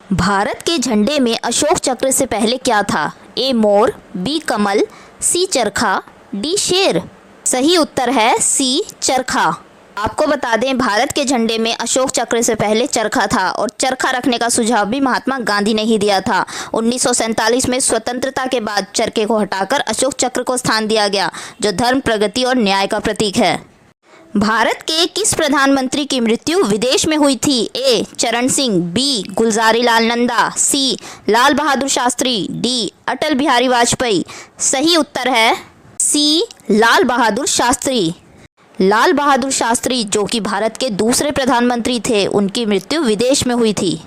भारत के झंडे में अशोक चक्र से पहले क्या था? ए मोर, बी कमल, सी चरखा, डी शेर। सही उत्तर है सी चरखा। आपको बता दें, भारत के झंडे में अशोक चक्र से पहले चरखा था और चरखा रखने का सुझाव भी महात्मा गांधी ने ही दिया था। 1947 में स्वतंत्रता के बाद चरखे को हटाकर अशोक चक्र को स्थान दिया गया, जो धर्म, प्रगति और न्याय का प्रतीक है। भारत के किस प्रधानमंत्री की मृत्यु विदेश में हुई थी? ए चरण सिंह, बी गुलजारी लाल नंदा, सी लाल बहादुर शास्त्री, डी अटल बिहारी वाजपेयी। सही उत्तर है सी लाल बहादुर शास्त्री। लाल बहादुर शास्त्री, जो कि भारत के दूसरे प्रधानमंत्री थे, उनकी मृत्यु विदेश में हुई थी।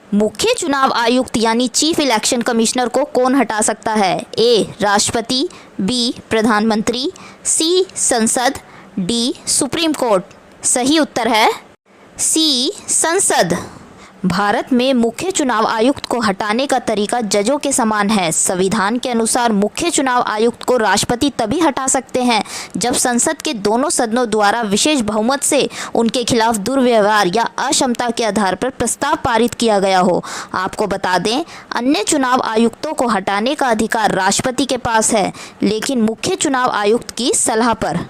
मुख्य चुनाव आयुक्त यानी चीफ इलेक्शन कमिश्नर को कौन हटा सकता है? ए राष्ट्रपति, बी प्रधानमंत्री, सी संसद, डी सुप्रीम कोर्ट। सही उत्तर है सी संसद। भारत में मुख्य चुनाव आयुक्त को हटाने का तरीका जजों के समान है। संविधान के अनुसार मुख्य चुनाव आयुक्त को राष्ट्रपति तभी हटा सकते हैं जब संसद के दोनों सदनों द्वारा विशेष बहुमत से उनके खिलाफ दुर्व्यवहार या अक्षमता के आधार पर प्रस्ताव पारित किया गया हो। आपको बता दें, अन्य चुनाव आयुक्तों को हटाने का अधिकार राष्ट्रपति के पास है, लेकिन मुख्य चुनाव आयुक्त की सलाह पर।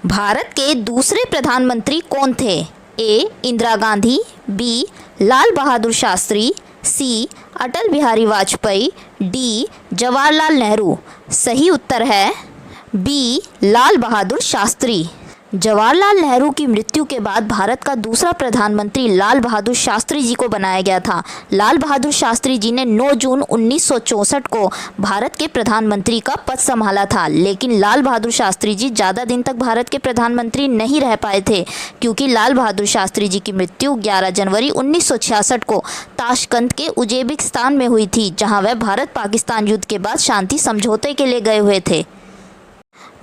भारत के दूसरे प्रधानमंत्री कौन थे? ए इंदिरा गांधी, बी लाल बहादुर शास्त्री, सी अटल बिहारी वाजपेयी, डी जवाहरलाल नेहरू। सही उत्तर है बी लाल बहादुर शास्त्री। जवाहरलाल नेहरू की मृत्यु के बाद भारत का दूसरा प्रधानमंत्री लाल बहादुर शास्त्री जी को बनाया गया था। लाल बहादुर शास्त्री जी ने 9 जून 1964 को भारत के प्रधानमंत्री का पद संभाला था, लेकिन लाल बहादुर शास्त्री जी ज़्यादा दिन तक भारत के प्रधानमंत्री नहीं रह पाए थे, क्योंकि लाल बहादुर शास्त्री जी की मृत्यु 11 जनवरी 1966 को ताशकंद के उज़्बेकिस्तान में हुई थी, जहाँ वह भारत पाकिस्तान युद्ध के बाद शांति समझौते के लिए गए हुए थे।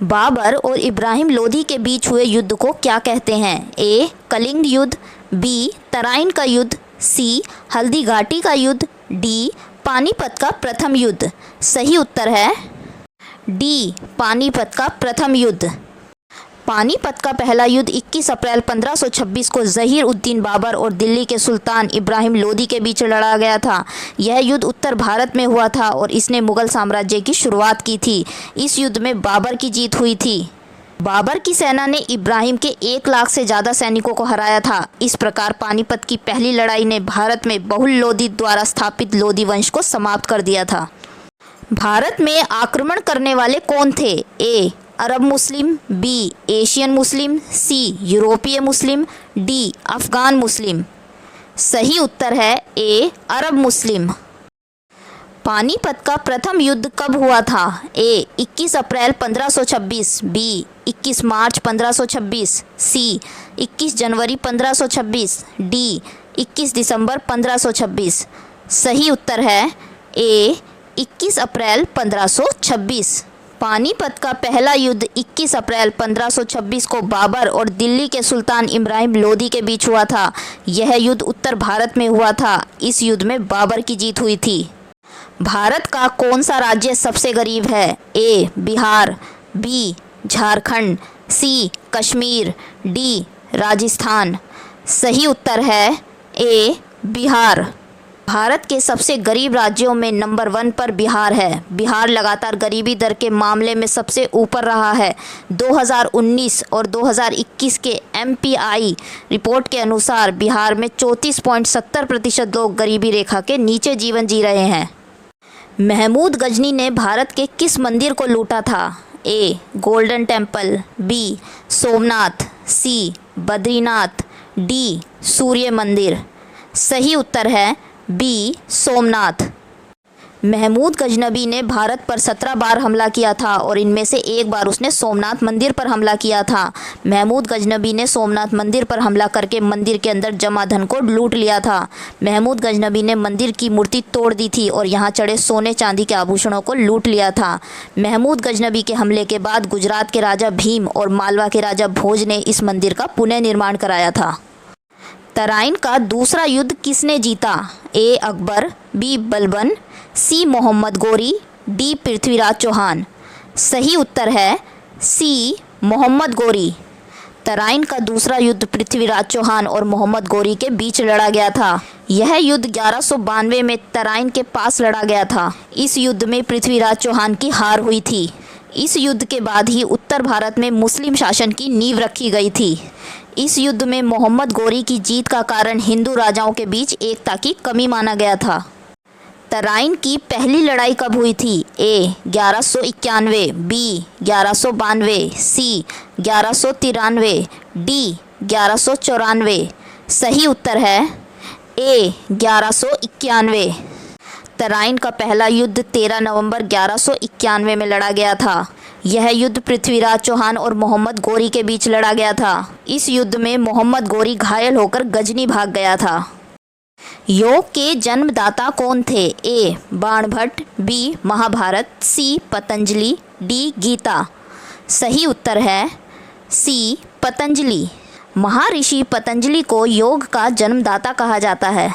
बाबर और इब्राहिम लोदी के बीच हुए युद्ध को क्या कहते हैं? ए कलिंग युद्ध, बी तराइन का युद्ध, सी हल्दी घाटी का युद्ध, डी पानीपत का प्रथम युद्ध। सही उत्तर है डी पानीपत का प्रथम युद्ध। पानीपत का पहला युद्ध 21 अप्रैल 1526 को ज़हीर उद्दीन बाबर और दिल्ली के सुल्तान इब्राहिम लोदी के बीच लड़ा गया था। यह युद्ध उत्तर भारत में हुआ था और इसने मुगल साम्राज्य की शुरुआत की थी। इस युद्ध में बाबर की जीत हुई थी। बाबर की सेना ने इब्राहिम के 1 लाख से ज़्यादा सैनिकों को हराया था। इस प्रकार पानीपत की पहली लड़ाई ने भारत में बहुल लोदी द्वारा स्थापित लोदी वंश को समाप्त कर दिया था। भारत में आक्रमण करने वाले कौन थे? ए अरब मुस्लिम, बी एशियन मुस्लिम, सी यूरोपीय मुस्लिम, डी अफ़गान मुस्लिम। सही उत्तर है ए अरब मुस्लिम। पानीपत का प्रथम युद्ध कब हुआ था? ए 21 अप्रैल 1526, बी 21 मार्च 1526, सी 21 जनवरी 1526, डी 21 दिसंबर 1526। सही उत्तर है ए 21 अप्रैल 1526। पानीपत का पहला युद्ध 21 अप्रैल 1526 को बाबर और दिल्ली के सुल्तान इब्राहिम लोदी के बीच हुआ था। यह युद्ध उत्तर भारत में हुआ था। इस युद्ध में बाबर की जीत हुई थी। भारत का कौन सा राज्य सबसे गरीब है? ए बिहार, बी झारखंड, सी कश्मीर, डी राजस्थान। सही उत्तर है ए बिहार। भारत के सबसे गरीब राज्यों में नंबर 1 पर बिहार है। बिहार लगातार गरीबी दर के मामले में सबसे ऊपर रहा है। 2019 और 2021 के MPI रिपोर्ट के अनुसार बिहार में 34.70% लोग गरीबी रेखा के नीचे जीवन जी रहे हैं। महमूद गजनी ने भारत के किस मंदिर को लूटा था? ए गोल्डन टेम्पल, बी सोमनाथ, सी बद्रीनाथ, डी सूर्य मंदिर। सही उत्तर है बी सोमनाथ। महमूद गजनबी ने भारत पर 17 बार हमला किया था और इनमें से 1 बार उसने सोमनाथ मंदिर पर हमला किया था। महमूद गजनबी ने सोमनाथ मंदिर पर हमला करके मंदिर के अंदर जमा धन को लूट लिया था। महमूद गजनबी ने मंदिर की मूर्ति तोड़ दी थी और यहाँ चढ़े सोने चांदी के आभूषणों को लूट लिया था। महमूद गजनबी के हमले के बाद गुजरात के राजा भीम और मालवा के राजा भोज ने इस मंदिर का पुनः निर्माण कराया था। तराइन का दूसरा युद्ध किसने जीता? ए अकबर, बी बलबन, सी मोहम्मद गोरी, डी पृथ्वीराज चौहान। सही उत्तर है सी मोहम्मद गोरी। तराइन का दूसरा युद्ध पृथ्वीराज चौहान और मोहम्मद गौरी के बीच लड़ा गया था। यह युद्ध 1192 में तराइन के पास लड़ा गया था। इस युद्ध में पृथ्वीराज चौहान की हार हुई थी। इस युद्ध के बाद ही उत्तर भारत में मुस्लिम शासन की नींव रखी गई थी। इस युद्ध में मोहम्मद गौरी की जीत का कारण हिंदू राजाओं के बीच एकता की कमी माना गया था। तराइन की पहली लड़ाई कब हुई थी? ए 1191, बी 1192, सी 1193, डी 1194। सही उत्तर है ए 1191। तराइन का पहला युद्ध 13 नवंबर 1191 में लड़ा गया था। यह युद्ध पृथ्वीराज चौहान और मोहम्मद गौरी के बीच लड़ा गया था। इस युद्ध में मोहम्मद गौरी घायल होकर गजनी भाग गया था। योग के जन्मदाता कौन थे? ए बाणभट्ट, बी महाभारत, सी पतंजलि, डी गीता। सही उत्तर है सी पतंजलि। महर्षि पतंजलि को योग का जन्मदाता कहा जाता है।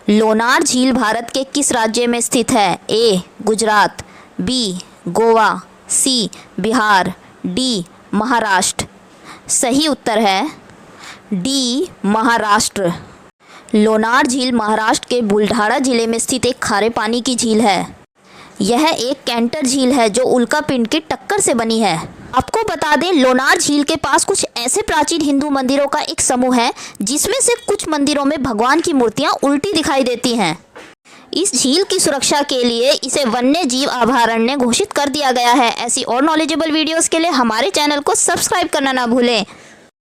लोनार झील भारत के किस राज्य में स्थित है? ए गुजरात, बी गोवा, सी बिहार, डी महाराष्ट्र। सही उत्तर है डी महाराष्ट्र। लोनार झील महाराष्ट्र के बुलढाणा जिले में स्थित एक खारे पानी की झील है। यह एक कैंटर झील है जो उल्का पिंड की टक्कर से बनी है। आपको बता दें, लोनार झील के पास कुछ ऐसे प्राचीन हिंदू मंदिरों का एक समूह है जिसमें से कुछ मंदिरों में भगवान की मूर्तियां उल्टी दिखाई देती हैं। इस झील की सुरक्षा के लिए इसे वन्य जीव अभयारण्य घोषित कर दिया गया है। ऐसी और नॉलेजेबल वीडियोस के लिए हमारे चैनल को सब्सक्राइब करना ना भूलें।